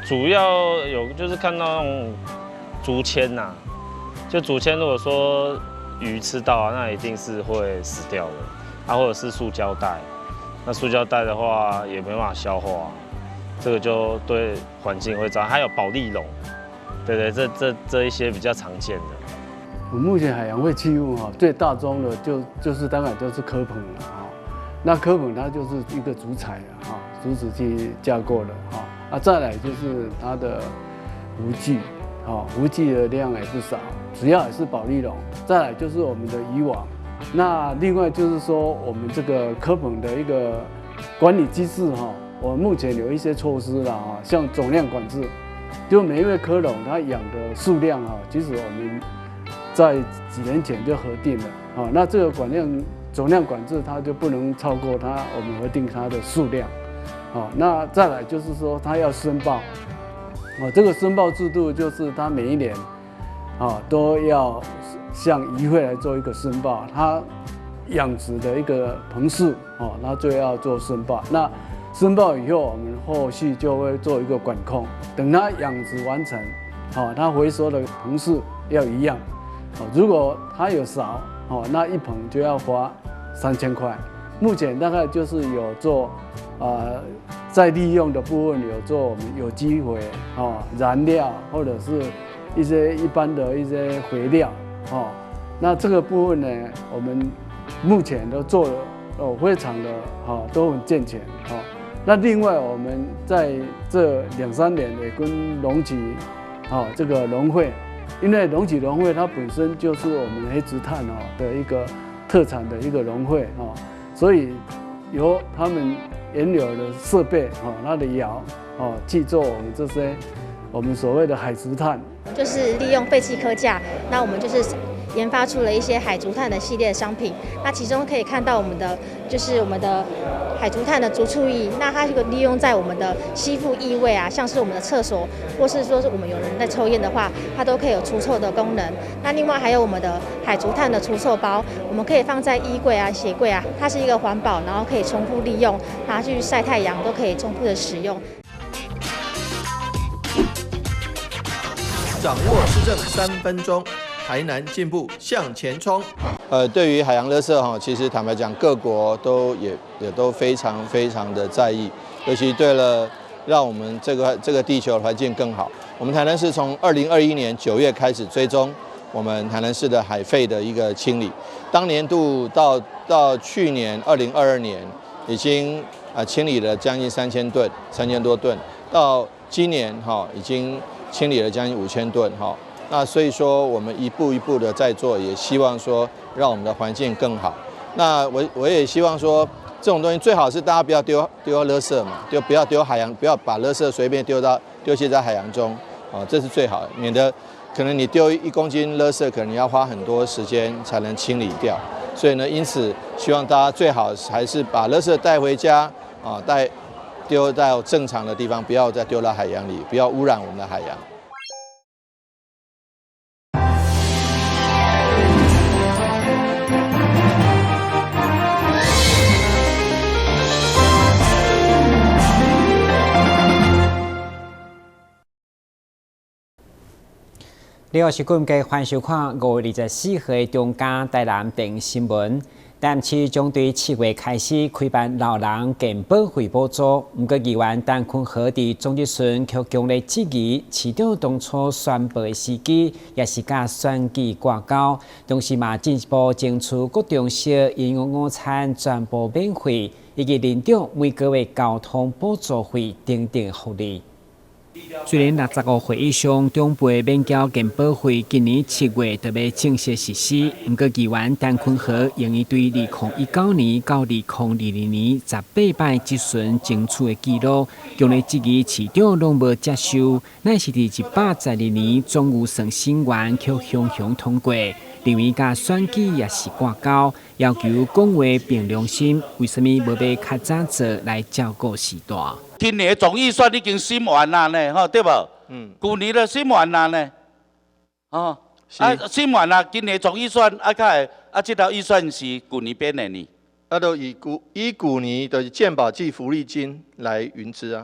主要有就是看到那种竹签呐，就竹签如果说鱼吃到啊，那一定是会死掉的。啊，或者是塑胶袋，那塑胶袋的话也没办法消化，这个就对环境会糟害。还有保利龙，对，这一些比较常见的。我目前海洋废弃物最大宗的就是当然就是蚵棚了那蚵棚它就是一个竹材竹子去加工的再来就是它的浮具浮具的量也不少，主要也是保利龙，再来就是我们的渔网。那另外就是说，我们这个蚵棚的一个管理机制我们目前有一些措施了像总量管制，就每一位蚵农他养的数量其实我们在几年前就核定了那这个总量管制它就不能超过我们核定它的数量那再来就是说它要申报这个申报制度就是它每一年都要向渔会来做一个申报，它养殖的一个棚数那就要做申报。那申报以后，我们后续就会做一个管控。等它养殖完成，它回收的棚数要一样。如果它有少，那一棚就要花3000块。目前大概就是有做再利用的部分有做我们有机肥燃料或者是一些一般的一些肥料那这个部分呢，我们目前都做了非常的都很健全那另外我们在这2、3年也跟龙崎这个农会，因为龙崎农会它本身就是我们黑竹炭的一个特产的一个农会所以由他们原有的设备它的窑去做我们这些我们所谓的海竹炭，就是利用废弃科架，那我们就是研发出了一些海竹炭的系列商品。那其中可以看到我们的海竹炭的竹醋液，那它这个利用在我们的吸附异味像是我们的厕所，或是说是我们有人在抽烟的话，它都可以有除臭的功能。那另外还有我们的海竹炭的除臭包，我们可以放在衣柜鞋柜它是一个环保，然后可以重复利用，拿去晒太阳都可以重复的使用。掌握施政3分钟，台南进步向前冲。对于海洋垃圾其实坦白讲，各国也都非常的在意，尤其对了让我们这个地球的环境更好。我们台南市从2021年9月开始追踪我们台南市的海废的一个清理，当年度到去年2022年已经清理了将近3000吨，3000多吨，到今年已经清理了将近5000吨那所以说我们一步一步的在做，也希望说让我们的环境更好。那我也希望说这种东西最好是大家不要丢垃圾嘛，就不要丢海洋，不要把垃圾随便丢弃在海洋中这是最好的，免得可能你丢1公斤垃圾，可能要花很多时间才能清理掉。所以呢，因此希望大家最好还是把垃圾带回家丢到正常的地方，不要再丢到海洋里，不要污染我们的海洋。你好，是各位欢迎收看5月24号中间台南电新闻。台南市将对7月开始开办老人健保费补助，不过议员陈坤和伫总日顺却强烈质疑市长当初宣布的时机，也是甲选举挂钩，同时嘛进一步争取各中小营养午餐全部免费，以及年长每个月交通补助费等等福利。虽然65岁以上长辈免缴健保费今年7月就要正式实施，不过议员陈坤和用伊对2019年到2022年18摆质询争取的记录，强烈质疑市长拢无接受，乃是伫112年总预算审完却雄雄通过，认为甲选举也是挂钩，要求讲话凭良心，为什么无要较早做来照顾时代？今年的总预算已经审完啦呢，对不？去年就审完啦呢，审完啦，今年总预算这条预算是去年编的呢。都以去年的健保及福利金来匀支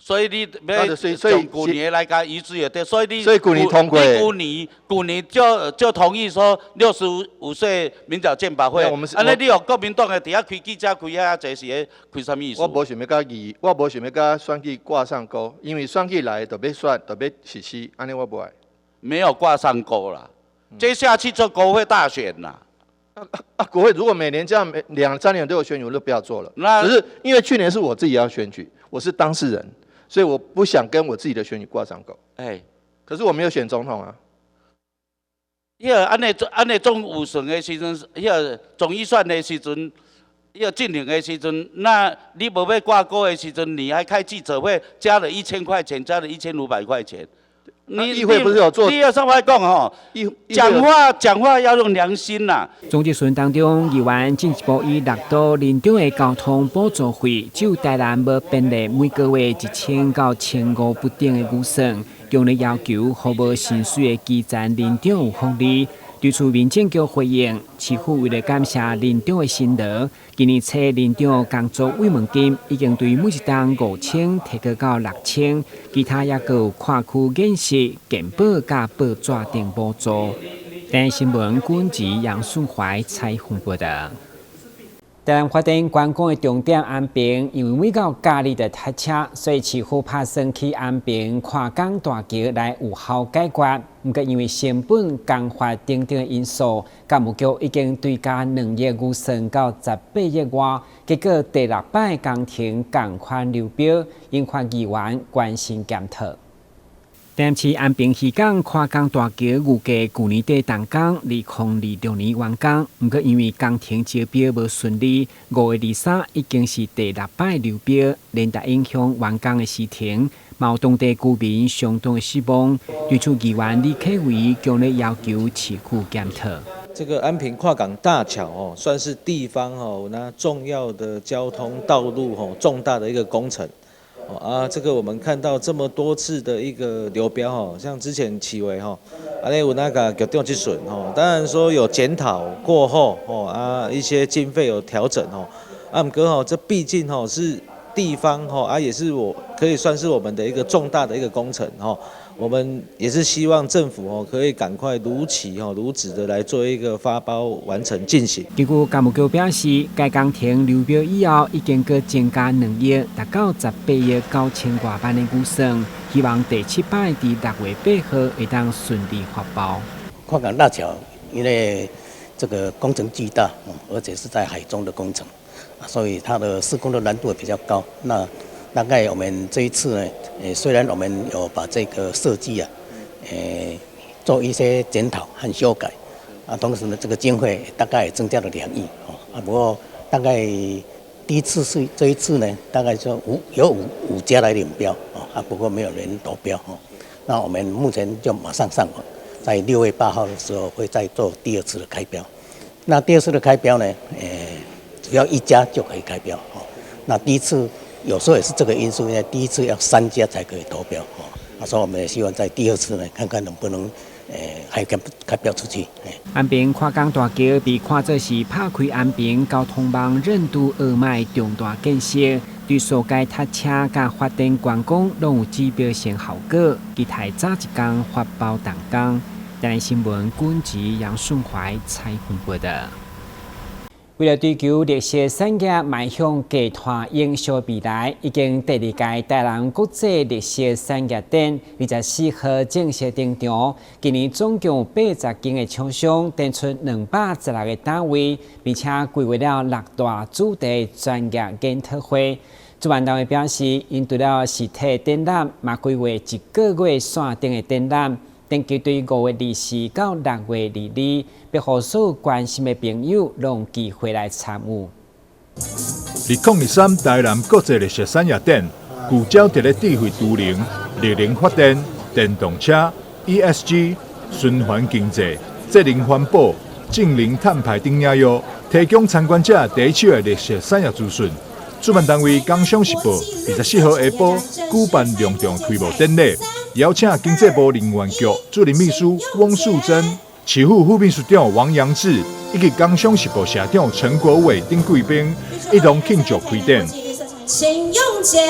所以你要从去年来甲移植的，所以你去年通过，去年就同意说65岁民调健保会。安尼你有国民党的伫遐开记者会遐侪是开什么意思？我无想要甲选举挂上钩，因为选举来就要选，就要实施，安尼我不爱。没有挂上钩啦，接下去就国会大选啦。国会如果每年这样2、3年都有选举，我就不要做了。只是因为去年是我自己要选举，我是当事人。所以我不想跟我自己的选举挂上钩。可是我没有选总统啊。安尼总有选的时阵，总预算的时阵，进行的时阵，那你无要挂钩的时阵，你还开记者会，加了1000块钱，加了1500块钱。议会不是有做？你要上来讲吼，讲话要用良心呐。总结选当中，议员进一步以6都年长的交通补助费，就台南无编列每个月1000到1500不等的预算，强烈要求服务薪水的基层年长有福利。对此，民政局回应，市府为了感谢年长的辛劳，今年初年长工作慰问金已经对每一档5000提高到6000，其他也有跨区建设、健保加报纸等补助。台新闻军籍杨顺怀采访报道。台南发展观光的重点安平，因为每到假日的塞车，所以市府打算去安平跨港大桥来有效解决。不过因为成本、工法等等的因素，干务局已经追加2亿预算到18亿外，结果第6摆工程共款流标，引发议员关心检讨。台南市安平渔港跨港大桥预计去年底动工，2026年完工。不过因为工程招标无顺利，5月23已经是第6摆流标，连带影响完工的时程，毛当地居民相当的失望。对此，议员李克伟强烈要求市府检讨。这个安平跨港大桥算是地方那重要的交通道路重大的一个工程。这个我们看到这么多次的一个流标像之前起为有那个局长去审当然说有检讨过后一些经费有调整不过这毕竟是地方也是可以算是我们的一个重大的一个工程我们也是希望政府可以赶快如期如职的来做一个发包完成进行。根据干务局表示，该工程流标以后，已经搁增加2亿，达到18亿9000多万的预算，希望第7摆伫6月8号会当顺利发包。跨港大桥因为这个工程巨大，而且是在海中的工程，所以它的施工的难度也比较高。那大概我们这一次呢，虽然我们有把这个设计做一些检讨和修改，同时呢，这个经费大概也增加了2亿不过大概第一次是这一次呢，大概就有五家来领标不过没有人夺标那我们目前就马上上网，在6月8号的时候会再做第2次的开标。那第2次的开标呢，只要1家就可以开标那第一次。有时候也是这个因素，因为第一次要3家才可以投标所以我们也希望在第2次呢，看看能不能还开标出去。安平跨港大桥被看作是拍开安平交通网任督二脉重大建设，对所该塞车甲发展观光拢有指标性效果，期待早一天发包动工。台南新闻军籍杨顺怀采访报道。为了追求绿色产业迈向集团营销未来，已经第2届台南国际绿色产业展24号正式登场。今年总共有80间的厂商展出216个单位，并且规划了6大主题专业研讨会。主办单位表示，因除了实体展览，嘛规划1个月线顶的展览。登记对5月24到6月22，要让所有关心的朋友拢有机会来参与。2023台南国际绿色产业展聚焦在咧智慧都能、绿能发电、电动车、ESG、循环经济、节能环保、净零碳排等领域，提供参观者第一手的绿色产业资讯。主办单位《工商时报》24号下晡举办隆重开幕典礼，邀请经济部能源局主任秘书翁素珍、市府副秘书长王阳志以及《工商时报》社长陈国伟等贵宾一同庆祝开展。请用钱。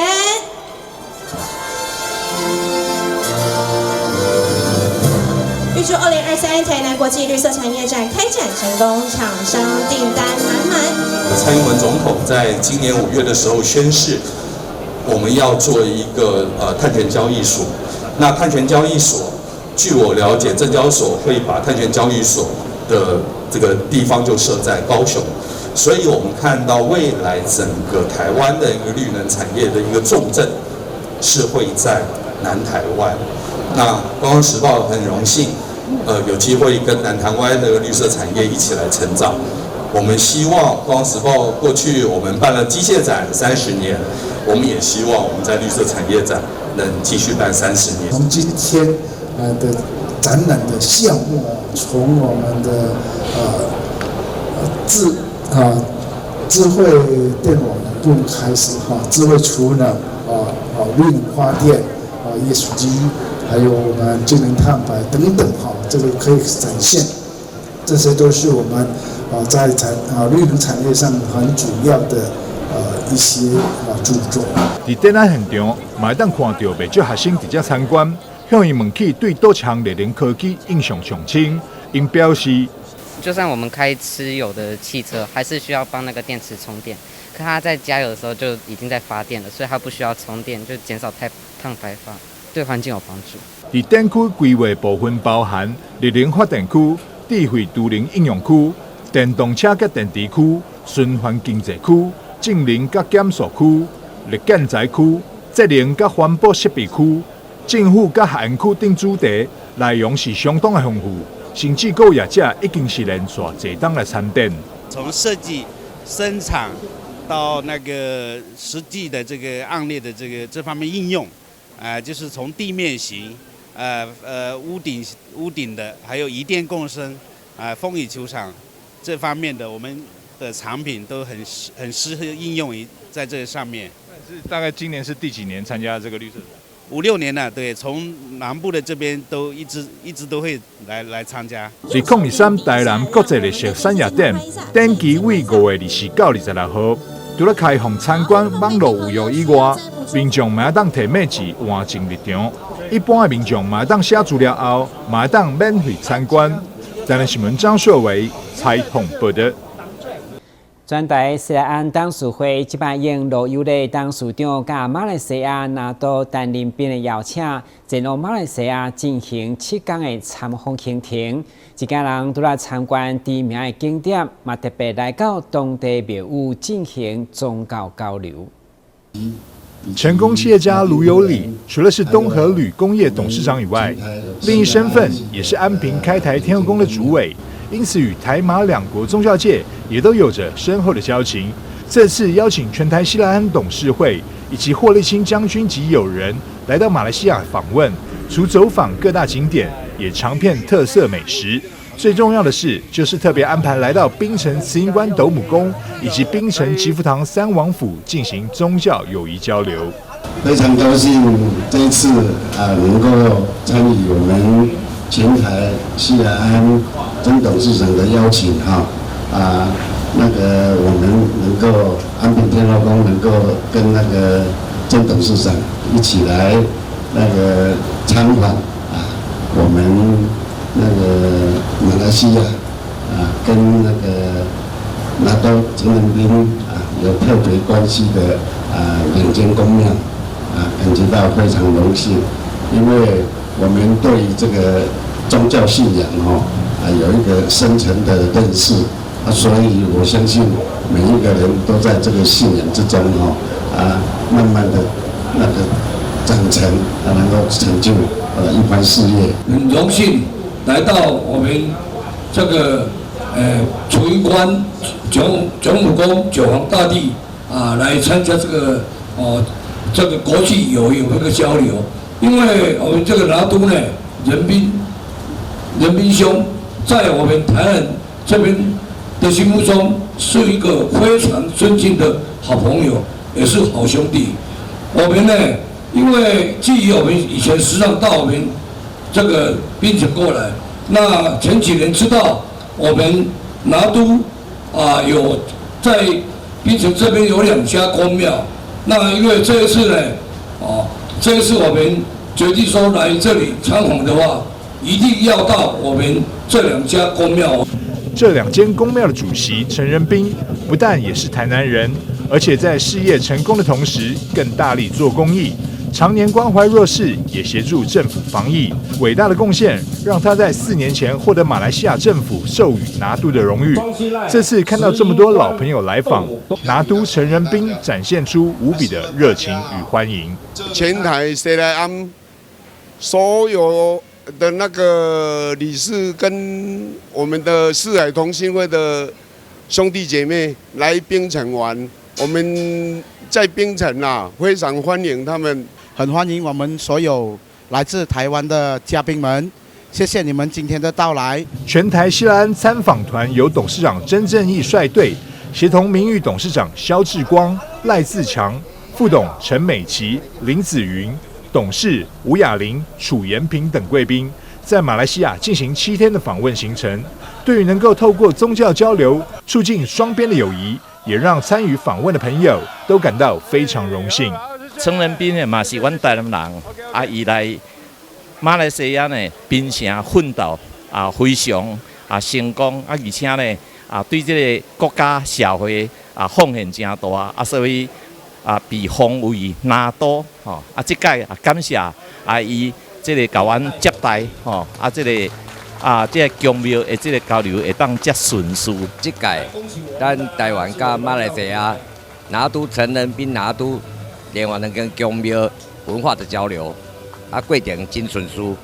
祝2023台南国际绿色产业展开展成功，厂商订单满满。蔡英文总统在今年5月的时候宣示，我们要做一个碳权交易所。那碳权交易所，据我了解，证交所会把碳权交易所的这个地方就设在高雄。所以我们看到未来整个台湾的一个绿能产业的一个重镇是会在南台湾。那观光时报很荣幸，有机会跟南台湾的绿色产业一起来成长。我们希望观光时报过去我们办了机械展30年，我们也希望我们在绿色产业展能继续办30年。从今天的展览的项目，从我们的智慧电网的部开始智慧储能绿能发电ESG， 还有我们净零碳排等等这个可以展现，这些都是我们在绿能产业上很主要的一些著作。伫展览现场，嘛会当看到袂少学生直接参观，向伊问起对多项绿能科技印象上深，因表示。就算我们开持有的汽车，还是需要帮那个电池充电。可它在加油的时候就已经在发电了，所以它不需要充电，就减少碳排放，对环境有帮助。伫展区规划部分包含绿能发电区、智慧都能应用区、电动车甲电池区、循环经济区、净零甲减塑区、绿建材区、节能甲环保设备区、政府甲学园区等主题，内容是相当的丰富。甚至有业者已经是连续坐档来参展。从设计、生产到那个实际的这个案例的这方面应用，就是从地面型，屋顶的，还有移电共生，风雨球场这方面的，我们的产品都很适合应用于在这上面。是大概今年是第几年参加这个绿色展？5、6年了，对，从南部的这边都一直都会来参加。2023台南国际绿色产业展，展期为5月24到26号，除了开放参观网络预约以外，民众嘛当摕面纸换进入场。一般的民众嘛当写资料后，嘛当免费参观。台南新闻张硕伟采访报道。全台西来安董事会即摆应罗友丽董事长甲马来西亚拿督陈林彬的邀请，前往马来西亚进行7天的参访行程。一家人除了参观知名的景点，嘛特别来到当地庙宇进行宗教交流。成功企业家卢有礼，除了是东和铝工业董事长以外，另一身份也是安平开台天后宫的主委。因此，与台马两国宗教界也都有着深厚的交情。这次邀请全台西来安董事会以及霍立清将军及友人来到马来西亚访问，除走访各大景点，也尝遍特色美食。最重要的是，就是特别安排来到槟城慈英观斗母宫以及槟城祈福堂三王府进行宗教友谊交流。非常高兴这一次能够参与我们全台西来安曾董事长的邀请那个我们能够安平天后宫能够跟那个曾董事长一起来那个参访我们那个马来西亚跟那个拿督陈林彬有特别关系的2间宫庙感觉到非常荣幸，因为我们对于这个宗教信仰有一个深层的认识所以我相信每一个人都在这个信仰之中慢慢的那个长成能够成就一番事业。很荣幸来到我们这个慈英观九母宫九皇大帝来参加这个国际友谊一个交流，因为我们这个拿督呢仁彬兄在我们台南这边的心目中是一个非常尊敬的好朋友，也是好兄弟。我们呢，因为基于我们以前时常到我们这个槟城过来，那前几年知道我们拿督有在槟城这边有2家宫庙，那因为这一次呢，这一次我们决定说来这里参访的话，一定要到我们这2家公庙。这2间公庙的主席陈仁彬，不但也是台南人，而且在事业成功的同时，更大力做公益。常年关怀弱势，也协助政府防疫，伟大的贡献让他在4年前获得马来西亚政府授予拿督的荣誉。这次看到这么多老朋友来访，拿督陈仁彬展现出无比的热情与欢迎。全台西来安所有的那个理事跟我们的四海同心会的兄弟姐妹来槟城玩，我们在槟城非常欢迎他们。很欢迎我们所有来自台湾的嘉宾们，谢谢你们今天的到来。全台西来安参访团由董事长曾正义率队，协同名誉董事长萧志光、赖自强、副董陈美琪、林子云、董事吴雅玲、楚延平等贵宾，在马来西亚进行7天的访问行程。对于能够透过宗教交流，促进双边的友谊，也让参与访问的朋友都感到非常荣幸。陈仁彬呢嘛是阮台南人，伊来马来西亚呢槟城奋斗非常成功，而且呢对这个国家社会奉献真大，所以被封为拿督这届感谢伊这个甲阮接待这个这个宫庙的这个交流会当遮顺遂。这届咱台湾甲马来西亚拿督陈仁彬拿督。另外能跟宫庙文化的交流，过程真顺遂。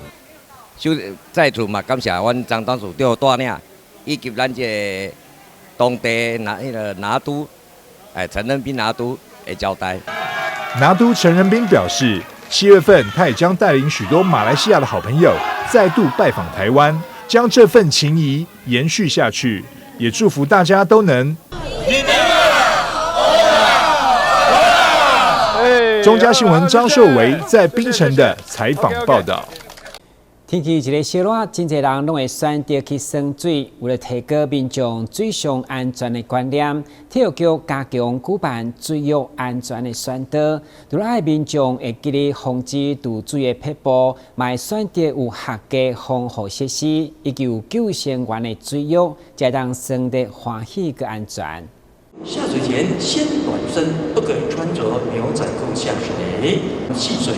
再次嘛，感谢阮张董事长带领，以及咱这当地拿督，陈仁彬拿督的交代。拿督陈仁彬表示，7月份他也将带领许多马来西亚的好朋友再度拜访台湾，将这份情谊延续下去，也祝福大家都能。中嘉新闻张秀维在槟城的采访报道。天气一个小热，真侪人拢会选择去耍水。为了提高民众水上安全的观念，体育局加强举办水域安全的宣导。除了民众会记得防止渡水的撇步，嘛会选择有合格防护设施，以及有救生员的水域，才当耍得欢喜个安全。下水前先暖身，不可穿着牛仔裤下水。戏水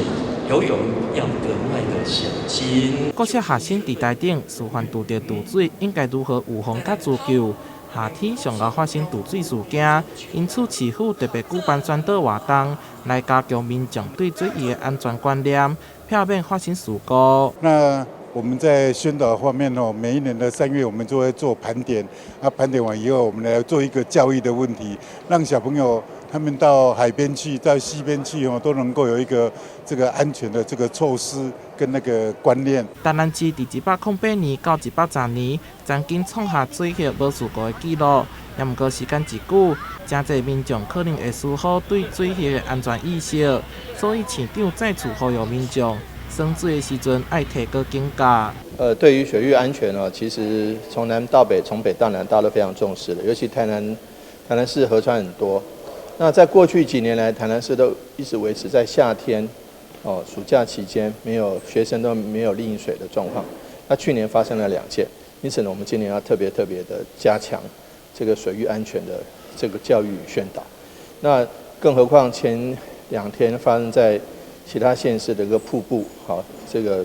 游泳要格外的小心。国小学生伫台顶事发拄着渡水，应该如何预防甲自救？夏天上高发生渡水事件，因此市府特别举办宣导活动，来加强民众对水域的安全观念，避免发生事故。那我们在宣导方面每一年的3月我们就会做盘点，盘点完以后，我们来做一个教育的问题，让小朋友他们到海边去、到溪边去都能够有一个这个安全的这个措施跟那个观念。台南市伫108年到110年，曾经创下水域无事故的记录，也毋过时间一久，真侪民众可能会疏忽对水域的安全意识，所以市长再次呼吁民众。耍水的时阵，爱提高警觉。对于水域安全其实从南到北，从北到南，大家都非常重视的。尤其台南市河川很多，那在过去几年来，台南市都一直维持在夏天，暑假期间学生都没有溺水的状况。那去年发生了2件，因此呢，我们今年要特别的加强这个水域安全的这个教育与宣导。那更何况前2天发生在其他县市的一个瀑布，这个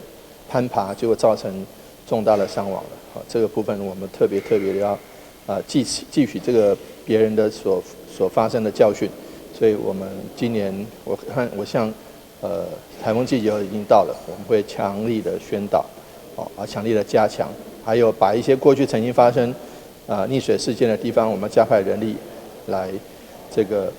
攀爬，结果造成重大的伤亡了。这个部分我们特别的要汲取这个别人的所发生的教训。所以我们今年我向台风季节已经到了，我们会强力的宣导，强力的加强，还有把一些过去曾经发生溺水事件的地方，我们加派人力来这个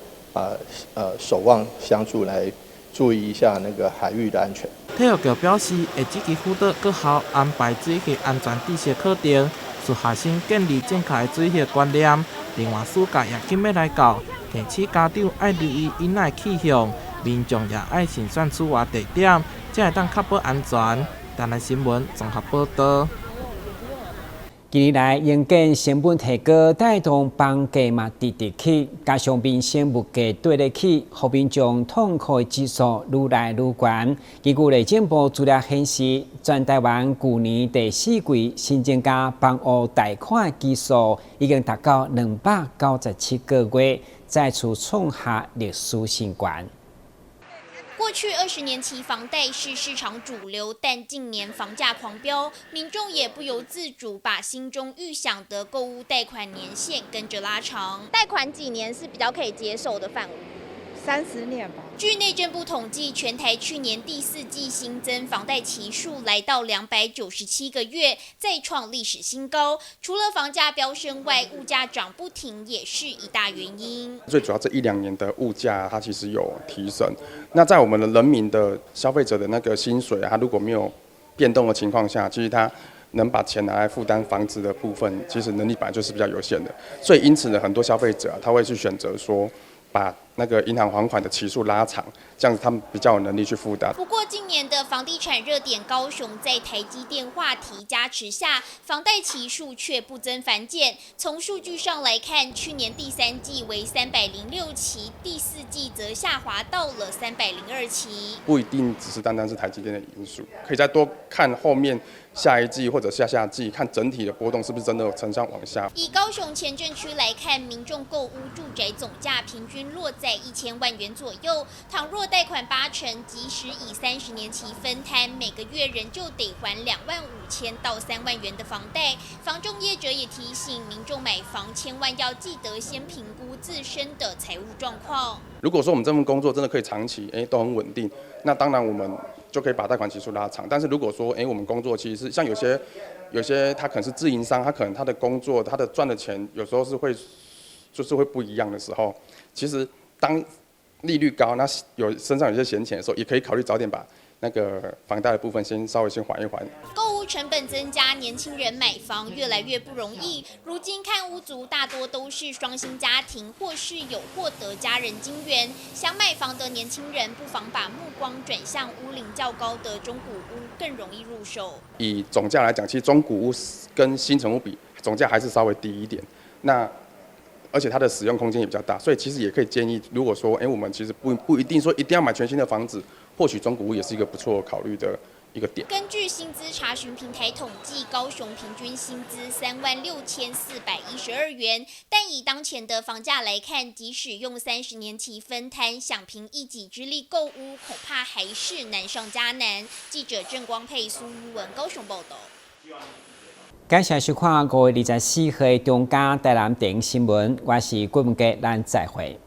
守望相助来。注意一下那个海域的安全。体育局表示，会积极辅导各校安排水域安全知识课程，使学生建立正确的水域观念。另外，暑假也紧要来到，提醒家长爱留意囡仔去向，民众也爱慎选出外地点，才会当确保安全。台南新闻综合报道。近年来，因见成本提高，带动房价嘛直直起，加上民生物价对立起，互民众痛苦的指数愈来愈高。根据内政部资料显示，全台湾去年第4季新增加房屋贷款基数已经达到297个月，再次创下历史新高。过去20年期房贷是市场主流，但近年房价狂飙，民众也不由自主把心中预想的购物贷款年限跟着拉长。贷款几年是比较可以接受的范围？30年吧。据内政部统计，全台去年第4季新增房贷期数来到297个月，再创历史新高。除了房价飙升外，物价涨不停也是一大原因。最主要这1-2年的物价它其实有提升，那在我们的人民的消费者的那个薪水它如果没有变动的情况下，其实它能把钱拿来负担房子的部分，其实能力本来就是比较有限的，所以因此呢，很多消费者他会去选择说，把那个银行还款的期数拉长，这样子他们比较有能力去负担。不过，今年的房地产热点高雄，在台积电话题加持下，房贷期数却不增反减。从数据上来看，去年第3季为306期，第4季则下滑到了302期。不一定只是单单是台积电的因素，可以再多看后面下一季或者下季，看整体的波动是不是真的有呈上往下。以高雄前镇区来看，民众购屋住宅总价平均落在1000万元左右。倘若贷款80%，即使以30年期分摊，每个月仍旧得还25000到3万元的房贷。房仲业者也提醒民众买房千万要记得先评估自身的财务状况。如果说我们这份工作真的可以长期都很稳定，那当然我们就可以把贷款期数拉长。但是如果说我们工作其实是像有些他可能是自营商，他可能他的工作他的赚的钱有时候是会不一样的时候，其实当利率高，那身上有些闲钱的时候，也可以考虑早点把那个房贷的部分稍微还一还。购物成本增加，年轻人买房越来越不容易。如今看屋族大多都是双薪家庭，或是有获得家人金援。想买房的年轻人不妨把目光转向屋龄较高的中古屋，更容易入手。以总价来讲，其实中古屋跟新成屋比，总价还是稍微低一点。那而且它的使用空间也比较大，所以其实也可以建议，如果说我们其实不一定说一定要买全新的房子，或许中古屋也是一个不错考虑的一个点。根据薪资查询平台统计，高雄平均薪资36412元，但以当前的房价来看，即使用30年期分摊，想凭一己之力购屋，恐怕还是难上加难。记者郑光佩、苏玉文高雄报道。感谢收看5月24日中嘉台南电新闻，我是郭文杰，咱再会。